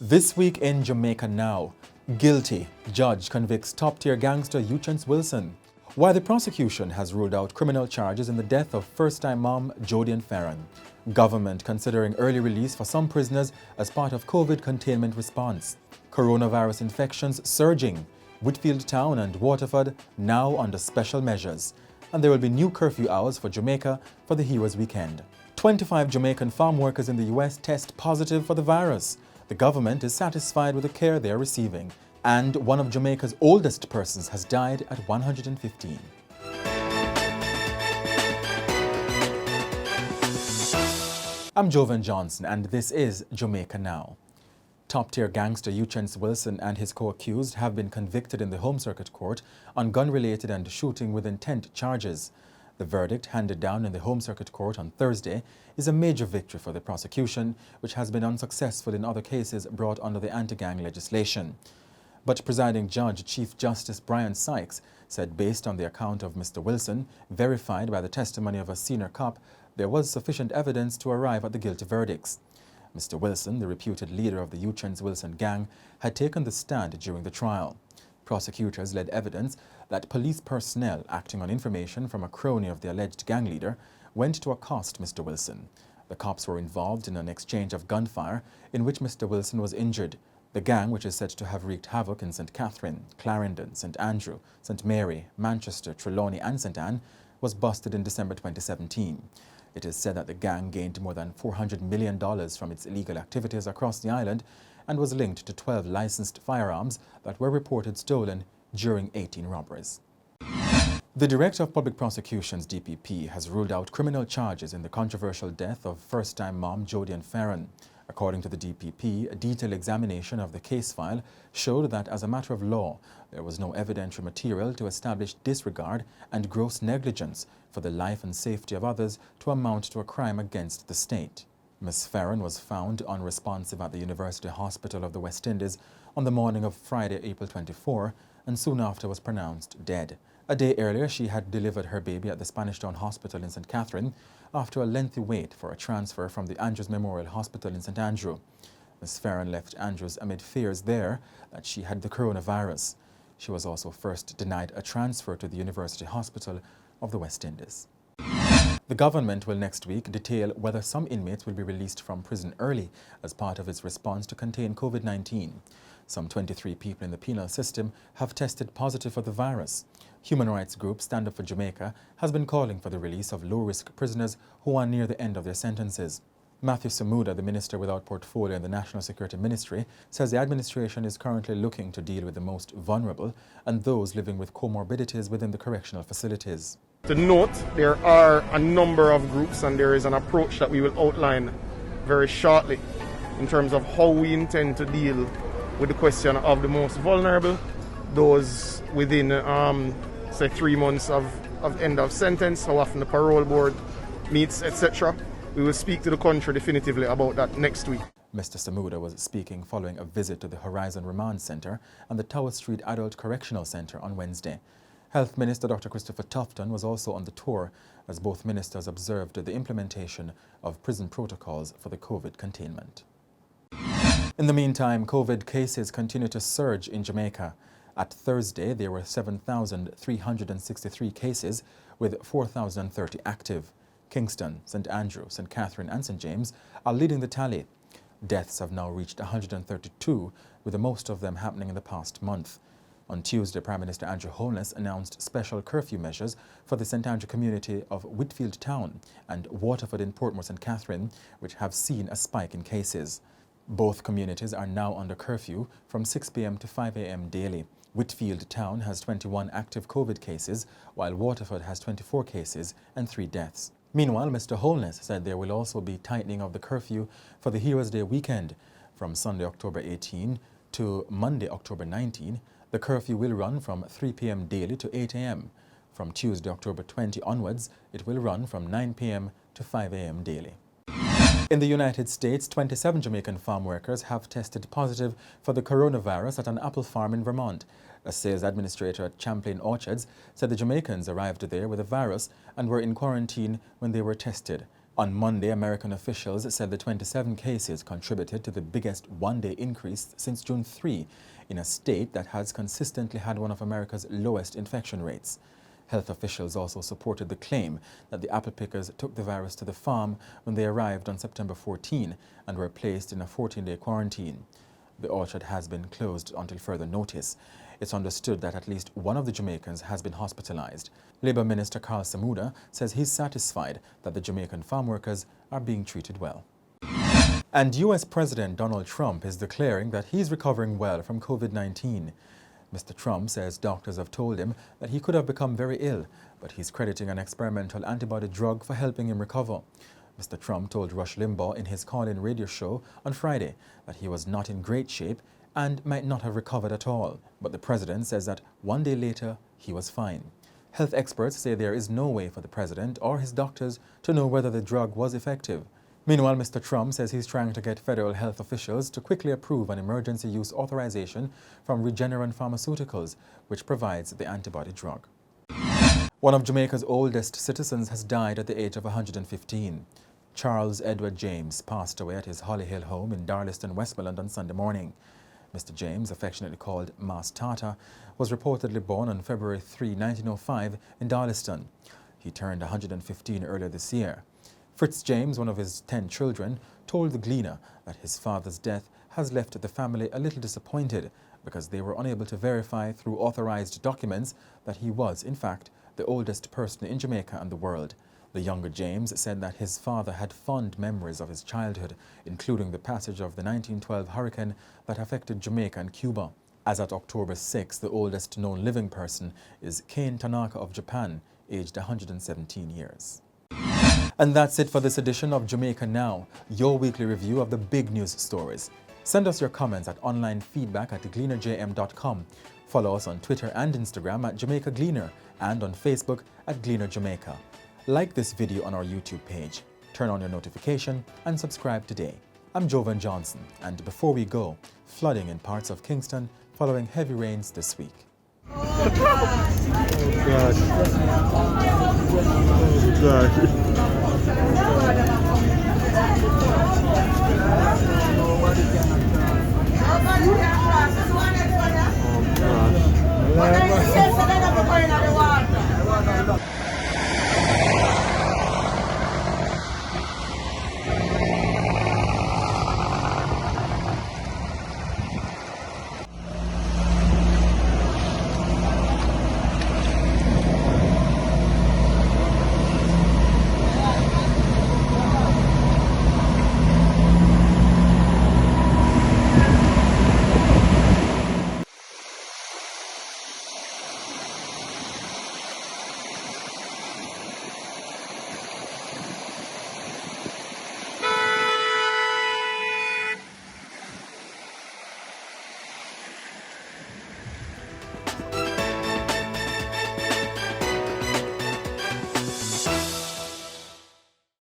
This week in Jamaica Now, guilty judge convicts top-tier gangster UchenceWilson. Why the prosecution has ruled out criminal charges in the death of first-time mom Jodian Fearon. Government considering early release for some prisoners as part of COVID containment response. Coronavirus infections surging. Whitfield Town and Waterford now under special measures. And there will be new curfew hours for Jamaica for the Heroes Weekend. 25 Jamaican farm workers in the US test positive for the virus. The government is satisfied with the care they are receiving. And one of Jamaica's oldest persons has died at 115. I'm Jovan Johnson and this is Jamaica Now. Top-tier gangster UchenceWilson and his co-accused have been convicted in the Home Circuit Court on gun-related and shooting with intent charges. The verdict handed down in the Home Circuit Court on Thursday is a major victory for the prosecution, which has been unsuccessful in other cases brought under the anti-gang legislation. But presiding judge Chief Justice Brian Sykes said based on the account of Mr. Wilson, verified by the testimony of a senior cop, there was sufficient evidence to arrive at the guilty verdicts. Mr. Wilson, the reputed leader of the UchenceWilson gang, had taken the stand during the trial. Prosecutors led evidence that police personnel acting on information from a crony of the alleged gang leader went to accost Mr. Wilson. The cops were involved in an exchange of gunfire in which Mr. Wilson was injured. The gang, which is said to have wreaked havoc in St. Catherine, Clarendon, St. Andrew, St. Mary, Manchester, Trelawney and St. Anne, was busted in December 2017. It is said that the gang gained more than $400 million from its illegal activities across the island and was linked to 12 licensed firearms that were reported stolen during 18 robberies. The Director of Public Prosecutions, DPP, has ruled out criminal charges in the controversial death of first-time mom Jodian Fearon. According to the DPP, a detailed examination of the case file showed that as a matter of law, there was no evidentiary material to establish disregard and gross negligence for the life and safety of others to amount to a crime against the state. Ms. Fearon was found unresponsive at the University Hospital of the West Indies on the morning of Friday, April 24, and soon after was pronounced dead. A day earlier, she had delivered her baby at the Spanish Town Hospital in St. Catherine after a lengthy wait for a transfer from the Andrews Memorial Hospital in St. Andrew. Ms. Fearon left Andrews amid fears there that she had the coronavirus. She was also first denied a transfer to the University Hospital of the West Indies. The government will next week detail whether some inmates will be released from prison early as part of its response to contain COVID-19. Some 23 people in the penal system have tested positive for the virus. Human rights group Stand Up for Jamaica has been calling for the release of low-risk prisoners who are near the end of their sentences. Matthew Samuda, the Minister without portfolio in the National Security Ministry, says the administration is currently looking to deal with the most vulnerable and those living with comorbidities within the correctional facilities. To note, there are a number of groups and there is an approach that we will outline very shortly in terms of how we intend to deal with the question of the most vulnerable, those within, say, 3 months of end of sentence, how often the parole board meets, etc. We will speak to the country definitively about that next week. Mr. Samuda was speaking following a visit to the Horizon Remand Centre and the Tower Street Adult Correctional Centre on Wednesday. Health Minister Dr. Christopher Tufton was also on the tour as both ministers observed the implementation of prison protocols for the COVID containment. In the meantime, COVID cases continue to surge in Jamaica. At Thursday, there were 7,363 cases with 4,030 active. Kingston, St. Andrew, St. Catherine and St. James are leading the tally. Deaths have now reached 132, with the most of them happening in the past month. On Tuesday, Prime Minister Andrew Holness announced special curfew measures for the St. Andrew community of Whitfield Town and Waterford in Portmore, St. Catherine, which have seen a spike in cases. Both communities are now under curfew from 6 p.m. to 5 a.m. daily. Whitfield Town has 21 active COVID cases, while Waterford has 24 cases and 3 deaths. Meanwhile, Mr. Holness said there will also be tightening of the curfew for the Heroes Day weekend. From Sunday, October 18 to Monday, October 19, the curfew will run from 3 p.m. daily to 8 a.m. From Tuesday, October 20 onwards, it will run from 9 p.m. to 5 a.m. daily. In the United States, 27 Jamaican farm workers have tested positive for the coronavirus at an apple farm in Vermont. A sales administrator at Champlain Orchards said the Jamaicans arrived there with the virus and were in quarantine when they were tested. On Monday, American officials said the 27 cases contributed to the biggest one-day increase since June 3 in a state that has consistently had one of America's lowest infection rates. Health officials also supported the claim that the apple pickers took the virus to the farm when they arrived on September 14 and were placed in a 14-day quarantine. The orchard has been closed until further notice. It's understood that at least one of the Jamaicans has been hospitalized. Labour Minister Carl Samuda says he's satisfied that the Jamaican farm workers are being treated well. And US President Donald Trump is declaring that he's recovering well from COVID-19. Mr. Trump says doctors have told him that he could have become very ill, but he's crediting an experimental antibody drug for helping him recover. Mr. Trump told Rush Limbaugh in his call-in radio show on Friday that he was not in great shape and might not have recovered at all. But the president says that one day later, he was fine. Health experts say there is no way for the president or his doctors to know whether the drug was effective. Meanwhile, Mr. Trump says he's trying to get federal health officials to quickly approve an emergency use authorization from Regeneron Pharmaceuticals, which provides the antibody drug. One of Jamaica's oldest citizens has died at the age of 115. Charles Edward James passed away at his Holly Hill home in Darliston, Westmoreland on Sunday morning. Mr. James, affectionately called Mas Tata, was reportedly born on February 3, 1905 in Darliston. He turned 115 earlier this year. Fritz James, one of his 10 children, told the Gleaner that his father's death has left the family a little disappointed because they were unable to verify through authorized documents that he was, in fact, the oldest person in Jamaica and the world. The younger James said that his father had fond memories of his childhood, including the passage of the 1912 hurricane that affected Jamaica and Cuba. As at October 6, the oldest known living person is Kane Tanaka of Japan, aged 117 years. And that's it for this edition of Jamaica Now, your weekly review of the big news stories. Send us your comments at onlinefeedback@gleanerjm.com. Follow us on Twitter and Instagram at Jamaica Gleaner and on Facebook at Gleaner Jamaica. Like this video on our YouTube page, turn on your notification and subscribe today. I'm Jodian Johnson, and before we go, flooding in parts of Kingston following heavy rains this week. Oh God. Oh God.